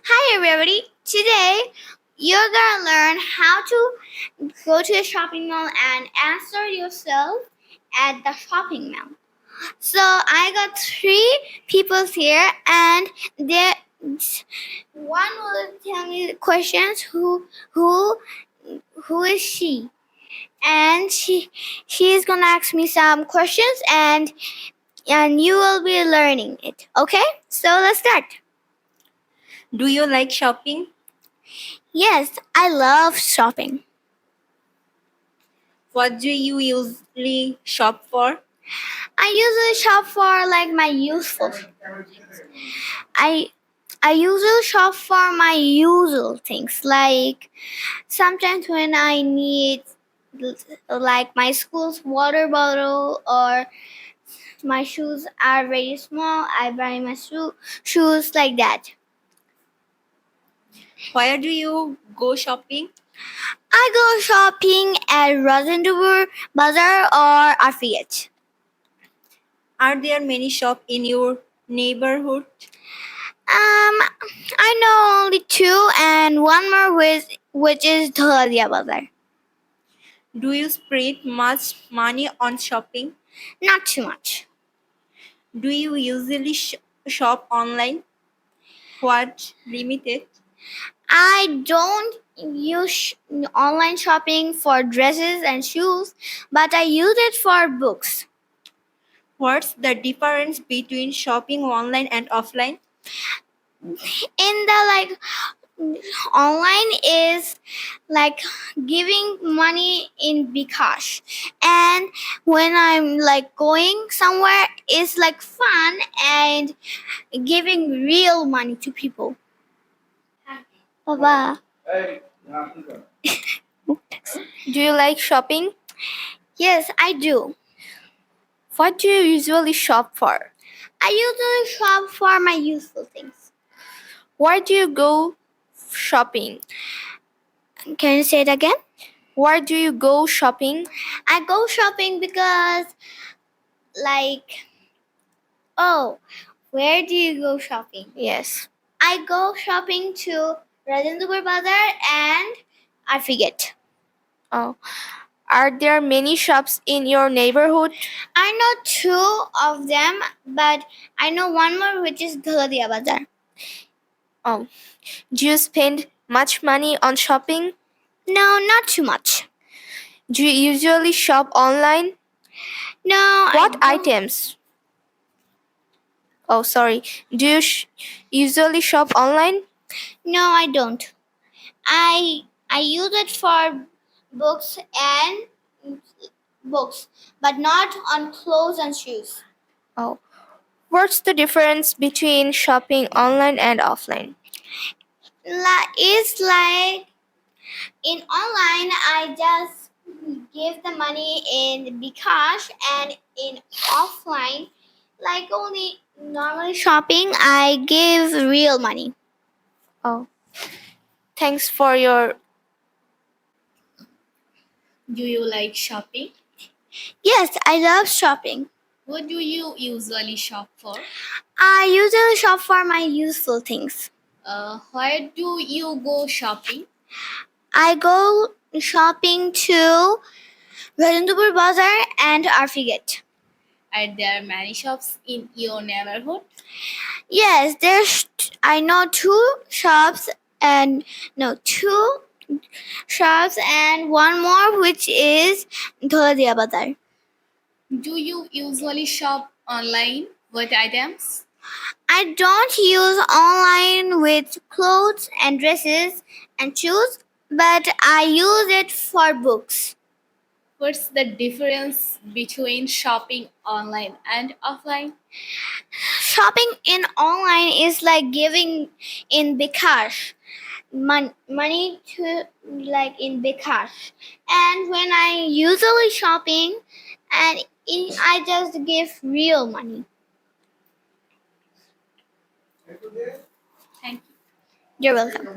Hi everybody. Today you're gonna learn how to go to a shopping mall and answer yourself at the shopping mall. So I got three people here, and they one will tell me the questions. Who is she? And she is gonna ask me some questions, and you will be learning it. Okay? So let's start. Do you like shopping? Yes, I love shopping. What do you usually shop for? I usually shop for like my useful. I I usually shop for my usual things, like sometimes when I need like my school's water bottle, or my shoes are very small, I buy my shoes like that. Where do you go shopping? I go shopping at Rosenduber Bazaar or Affiyat. Are there many shops in your neighborhood? I know only two, and one more which is Dholadia Bazaar. Do you spend much money on shopping? Not too much. Do you usually shop online? What limited? I don't use online shopping for dresses and shoes, but I use it for books. What's the difference between shopping online and offline? In the like online is like giving money in Bikash, and when I'm like going somewhere, it's like fun and giving real money to people. Baba. Do you like shopping? Yes, I do. What do you usually shop for? I usually shop for my useful things. Where do you go shopping? Can you say it again? Where do you go shopping? I go shopping because, like, oh, where do you go shopping? Yes. I go shopping to Rajendra Bazaar, and I forget. Oh. Are there many shops in your neighborhood? I know two of them, but I know one more which is Dholadia Bazaar. Oh. Do you spend much money on shopping? No, not too much. Do you usually shop online? No. What items? Oh, sorry. Do you usually shop online? No, I don't. I use it for books and books, but not on clothes and shoes. Oh. What's the difference between shopping online and offline? It's like in online, I just give the money in Bikash, and in offline, like only normally shopping, I give real money. Oh. Thanks for your. Do you like shopping? Yes, I love shopping. What do you usually shop for? I usually shop for my useful things. Where do you go shopping? I go shopping to Rajendra Bazaar and Arfigate. Are there many shops in your neighborhood? Yes, I know two shops and one more which is Dholadia Bazaar. Do you usually shop online? What items? I don't use online with clothes and dresses and shoes, but I use it for books. What's the difference between shopping online and offline? Shopping in online is like giving in Bikash money to like in Bikash, and when I usually shopping, and I just give real money. Thank you. You're welcome.